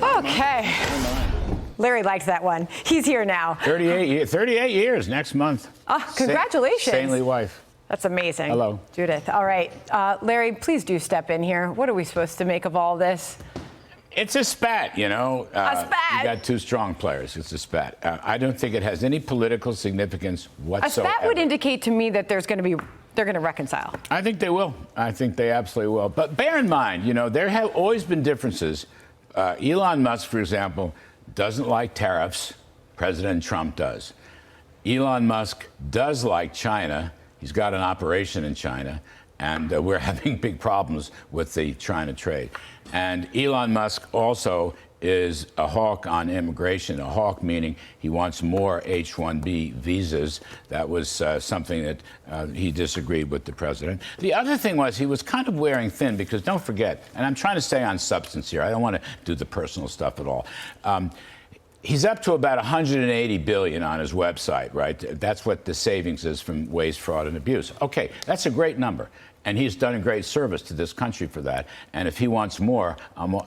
Okay. Larry liked that one. He's here now. 38 years next month. Congratulations. Saintly wife. That's amazing. Hello. Judith. All right. Larry, please do step in here. What are we supposed to make of all this? It's a spat, you know. A spat? You got two strong players. It's a spat. I don't think it has any political significance whatsoever. A spat would indicate to me that they're going to reconcile. I think they will. I think they absolutely will. But bear in mind, you know, there have always been differences. Elon Musk, for example, doesn't like tariffs. President Trump does. Elon Musk does like China. He's got an operation in China, and we're having big problems with the China trade. And Elon Musk also is a hawk on immigration, a hawk meaning he wants more H-1B visas. That was something that he disagreed with the president. The other thing was he was kind of wearing thin because don't forget, and I'm trying to stay on substance here. I don't want to do the personal stuff at all. He's up to about $180 billion on his website, right? That's what the savings is from waste, fraud, and abuse. Okay, that's a great number. And he's done a great service to this country for that. And if he wants more,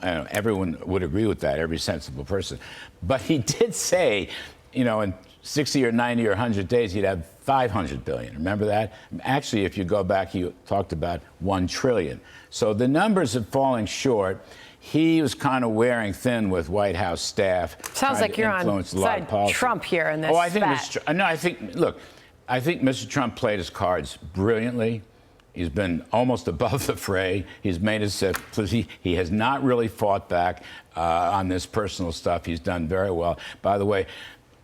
everyone would agree with that, every sensible person. But he did say, you know, in 60 or 90 or 100 days, he'd have $500 billion. Remember that? Actually, if you go back, he talked about $1 trillion. So the numbers are falling short. He was kind of wearing thin with White House staff. Sounds like you're on side Trump here in this. Oh, I think I think Mr. Trump played his cards brilliantly. He's been almost above the fray. He's made his he has not really fought back on this personal stuff. He's done very well. By the way,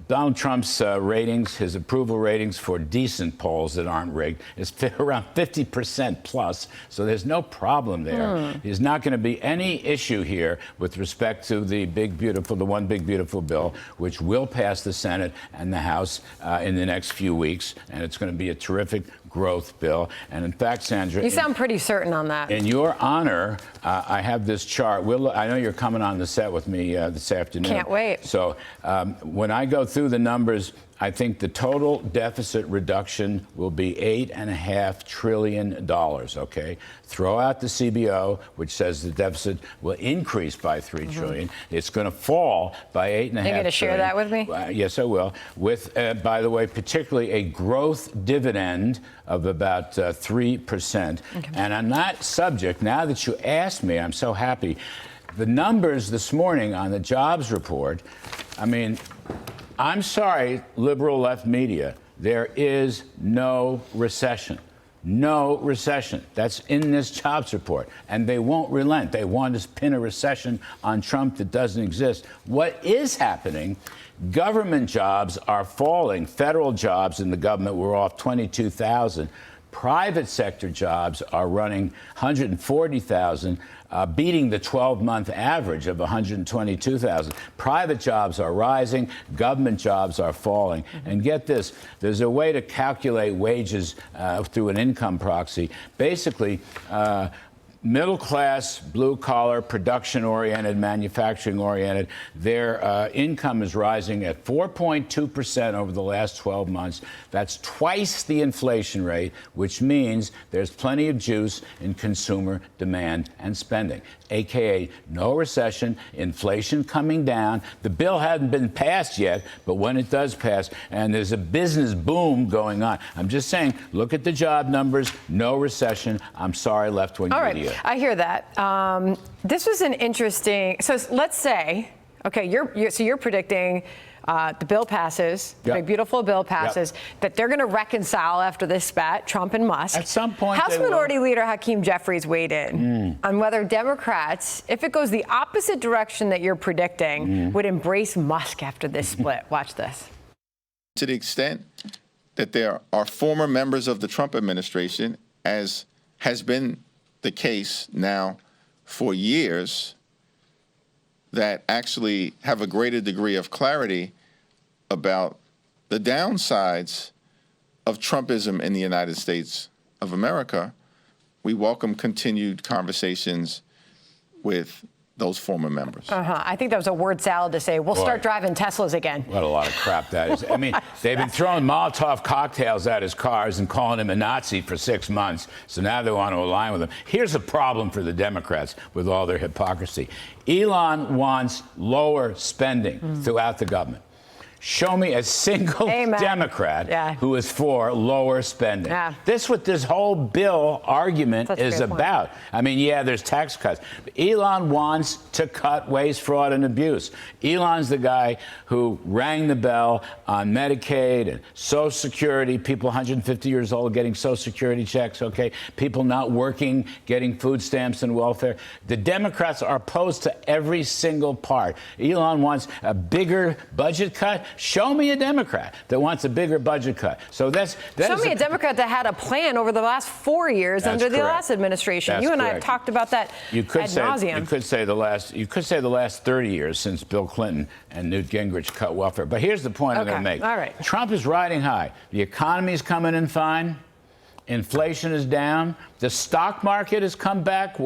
Donald Trump's ratings, his approval ratings for decent polls that aren't rigged, is around 50% plus. So there's no problem there. There's not going to be any issue here with respect to the one big beautiful bill, which will pass the Senate and the House in the next few weeks, and it's going to be a terrific growth bill. And in fact, Sandra, you sound pretty certain on that. In your honor, I have this chart. I know you're coming on the set with me this afternoon. Can't wait. So when I go through the numbers, I think the total deficit reduction will be $8.5 trillion, okay? Throw out the CBO, which says the deficit will increase by $3 trillion. It's going to fall by $8.5 trillion. You're going to share that with me? Yes, I will. With, by the way, particularly a growth dividend of about 3%. Okay. And on that subject, now that you asked me, I'm so happy. The numbers this morning on the jobs report, I mean, I'm sorry, liberal left media, there is no recession. No recession. That's in this jobs report. And they won't relent. They want to pin a recession on Trump that doesn't exist. What is happening, government jobs are falling. Federal jobs in the government were off 22,000. Private sector jobs are running 140,000, beating the 12-month average of 122,000. Private jobs are rising, government jobs are falling. And get this, there's a way to calculate wages through an income proxy. Basically, middle class, blue collar, production oriented, manufacturing oriented, their income is rising at 4.2% over the last 12 months. That's twice the inflation rate, which means there's plenty of juice in consumer demand and spending, aka no recession, inflation coming down. The bill hasn't been passed yet, but when it does pass, and there's a business boom going on. I'm just saying, look at the job numbers, no recession. I'm sorry, left-wing media. I hear that. This was an interesting. So let's say, okay, you're predicting the bill passes, the big beautiful bill passes, that they're going to reconcile after this spat, Trump and Musk. At some point, House Minority Leader Hakeem Jeffries weighed in on whether Democrats, if it goes the opposite direction that you're predicting, would embrace Musk after this split. Watch this. To the extent that there are former members of the Trump administration, as has been the case now for years, that actually have a greater degree of clarity about the downsides of Trumpism in the United States of America, we welcome continued conversations with those former members. I think that was a word salad to say, we'll start driving Teslas again. What a lot of crap that is. I mean, they've been throwing Molotov cocktails at his cars and calling him a Nazi for 6 months. So now they want to align with him. Here's a problem for the Democrats with all their hypocrisy. Elon wants lower spending throughout the government. Show me a single Democrat who is for lower spending. This is what this whole bill argument is about. I mean, yeah, there's tax cuts. But Elon wants to cut waste, fraud, and abuse. Elon's the guy who rang the bell on Medicaid and Social Security, people 150 years old getting Social Security checks, okay? People not working, getting food stamps and welfare. The Democrats are opposed to every single part. Elon wants a bigger budget cut. Show me a Democrat that wants a bigger budget cut. So show me a Democrat that had a plan over the last 4 years under the last administration. You and I have talked about that ad nauseum. You could say the last 30 years since Bill Clinton and Newt Gingrich cut welfare. But here's the point I'm going to make. All right. Trump is riding high. The economy's coming in fine. Inflation is down. The stock market has come back.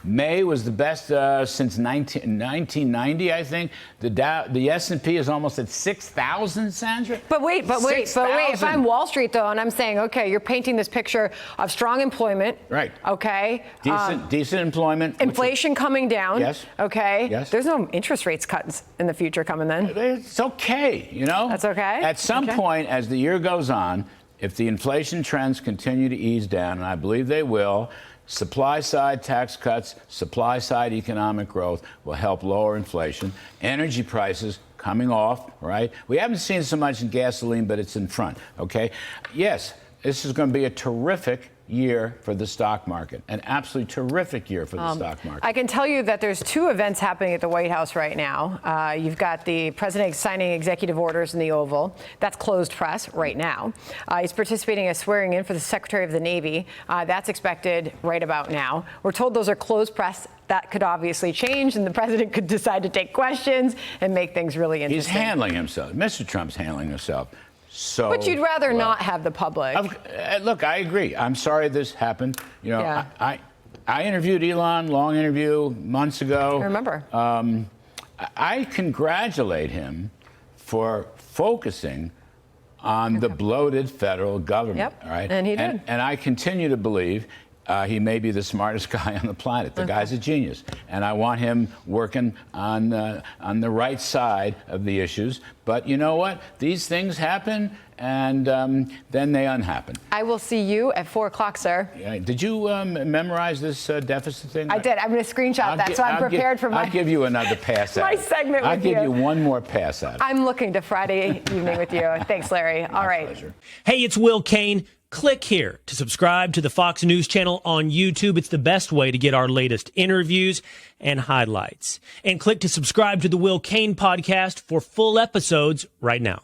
May was the best since 1990, I think. The S&P is almost at 6,000, Sandra. But wait. If I'm Wall Street, though, and I'm saying, okay, you're painting this picture of strong employment. Right. Okay. Decent employment. Inflation coming down. Yes. Okay. Yes. There's no interest rates cuts in the future coming then. It's okay, you know. That's okay. At some point, as the year goes on, if the inflation trends continue to ease down, and I believe they will, supply-side tax cuts, supply-side economic growth will help lower inflation. Energy prices coming off, right? We haven't seen so much in gasoline, but it's in front, okay? Yes, this is going to be a terrific year for the stock market, an absolutely terrific year for the stock market. I can tell you that there's 2 events happening at the White House right now. You've got the president signing executive orders in the Oval. That's closed press right now. He's participating as swearing in for the Secretary of the Navy. That's expected right about now. We're told those are closed press. That could obviously change, and the president could decide to take questions and make things really interesting. He's handling himself. Mr. Trump's handling himself. But you'd rather not have the public. Look, I agree. I'm sorry this happened. You know, I interviewed Elon, long interview, months ago. I remember. I congratulate him for focusing on the bloated federal government. Yep. All right? And he did. And I continue to believe he may be the smartest guy on the planet. The guy's a genius. And I want him working on the right side of the issues. But you know what? These things happen, and then they unhappen. I will see you at 4 o'clock, sir. Yeah. Did you memorize this deficit thing? I did. I'm going to screenshot that, so I'm prepared for my... I'll give you another pass at it. My segment with you. I'll give you one more pass at it. I'm looking to Friday evening with you. Thanks, Larry. All right. Pleasure. Hey, it's Will Cain. Click here to subscribe to the Fox News channel on YouTube. It's the best way to get our latest interviews and highlights. And click to subscribe to the Will Cain podcast for full episodes right now.